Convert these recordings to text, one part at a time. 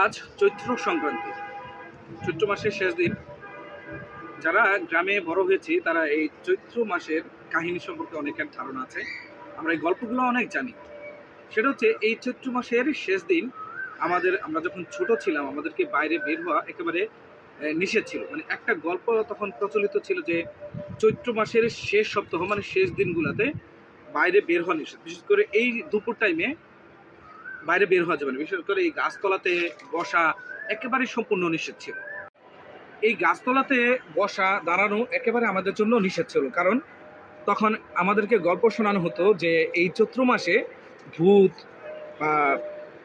আজ চৈত্র সংক্রান্তি, চৈত্র মাসের শেষ দিন। যারা গ্রামে বড় হয়েছি তারা এই চৈত্র মাসের কাহিনী সম্পর্কে অনেকের ধারণা আছে। আমরা এই গল্পগুলো অনেক জানি। সেটা হচ্ছে এই চৈত্র মাসের শেষ দিন আমরা যখন ছোট ছিলাম আমাদেরকে বাইরে বের হওয়া একেবারে নিষেধ ছিল। মানে একটা গল্প তখন প্রচলিত ছিল যে চৈত্র মাসের শেষ সপ্তাহ মানে শেষ দিনগুলোতে বাইরে বের হওয়া নিষেধ। বিশেষ করে এই দুপুর টাইমে বাইরে বের হওয়া যাবে না। বিশেষ করে এই গাছতলাতে বসা একেবারে সম্পূর্ণ নিষেধ ছিল। এই গাছতলাতে বসা দাঁড়ানো একেবারে আমাদের জন্য নিষেধ ছিল, কারণ তখন আমাদেরকে গল্প শোনানো হতো যে এই চৈত্র মাসে ভূত বা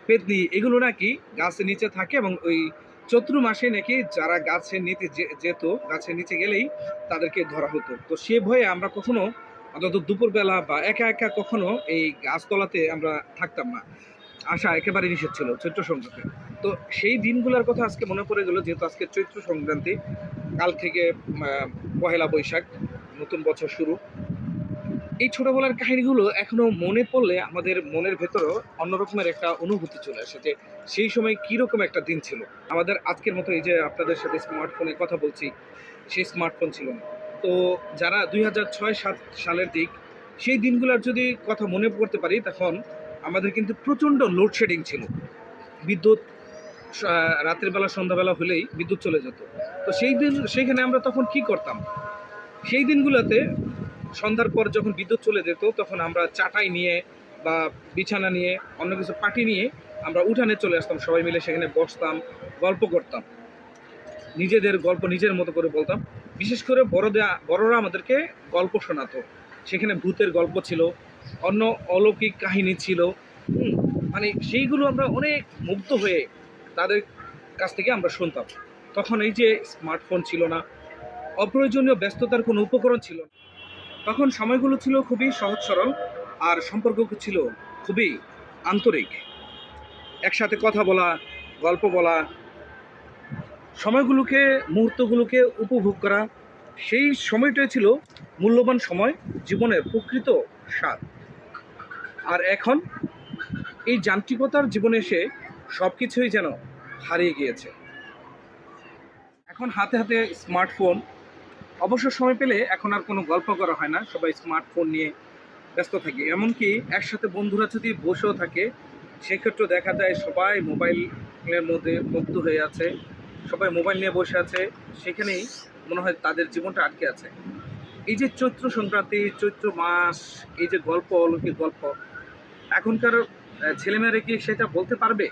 পেতনি এগুলো নাকি গাছের নিচে থাকে, এবং ওই চৈত্র মাসে নাকি যারা গাছের নিচে যেত, গাছের নিচে গেলেই তাদেরকে ধরা হতো। তো সে ভয়ে আমরা কখনো অন্তত দুপুরবেলা বা একা একা কখনো এই গাছতলাতে আমরা থাকতাম না। আসা একেবারে নিষেধ ছিল চৈত্র সংক্রান্তি। তো সেই দিনগুলোর কথা আজকে মনে পড়ে গেল, যেহেতু আজকে চৈত্র সংক্রান্তি। কাল থেকে পহেলা বৈশাখ, নতুন বছর শুরু। এই ছোটবেলার কাহিনীগুলো এখনো মনে পড়লে আমাদের মনের ভেতরও অন্যরকমের একটা অনুভূতি চলে আসে যে সেই সময় কীরকম একটা দিন ছিল। আমাদের আজকের মতো এই যে আপনাদের সাথে স্মার্টফোনে কথা বলছি, সেই স্মার্টফোন ছিল না। তো যারা 2006-07 সালের দিক, সেই দিনগুলোর যদি কথা মনে করতে পারি, তখন আমাদের কিন্তু প্রচণ্ড লোডশেডিং ছিল। বিদ্যুৎ রাতের বেলা সন্ধ্যাবেলা হলেই বিদ্যুৎ চলে যেত। তো সেইখানে আমরা তখন কি করতাম? সেই দিনগুলোতে সন্ধ্যার পর যখন বিদ্যুৎ চলে যেত তখন আমরা চাটাই নিয়ে বা বিছানা নিয়ে অন্য কিছু পাটি নিয়ে আমরা উঠানে চলে আসতাম, সবাই মিলে সেখানে বসতাম, গল্প করতাম, নিজেদের গল্প নিজের মতো করে বলতাম। বিশেষ করে বড়রা আমাদেরকে গল্প শোনাতো। সেখানে ভূতের গল্প ছিল, অন্য অলৌকিক কাহিনী ছিল। মানে সেইগুলো আমরা অনেক মুগ্ধ হয়ে তাদের কাছ থেকে আমরা শুনতাম। তখন এই যে স্মার্টফোন ছিল না, অপ্রয়োজনীয় ব্যস্ততার কোনো উপকরণ ছিল না। তখন সময়গুলো ছিল খুবই সহজ সরল, আর সম্পর্ক ছিল খুবই আন্তরিক। একসাথে কথা বলা, গল্প বলা, সময়গুলোকে মুহূর্তগুলোকে উপভোগ করা, সেই সময়টাই ছিল মূল্যবান সময়, জীবনের প্রকৃত স্বাদ। আর এখন এই যান্ত্রিকতার জীবনে এসে সব কিছুই যেন হারিয়ে গিয়েছে। এখন হাতে হাতে স্মার্টফোন, অবসর সময় পেলে এখন আর কোনো গল্প করা হয় না, সবাই স্মার্টফোন নিয়ে ব্যস্ত থাকি। এমনকি একসাথে বন্ধুরা যদি বসেও থাকে, সেক্ষেত্রে দেখা যায় সবাই মোবাইলের মধ্যে মুগ্ধ হয়ে আছে, সবাই মোবাইল নিয়ে বসে আছে, সেখানেই মনে হয় তাদের জীবনটা আটকে আছে। এই যে চৈত্র সংক্রান্তি, চৈত্র মাস, এই যে গল্প, অলৌকিক গল্প, এখনকার ছেলেমেয়েরা কি সেটা বলতে পারবে?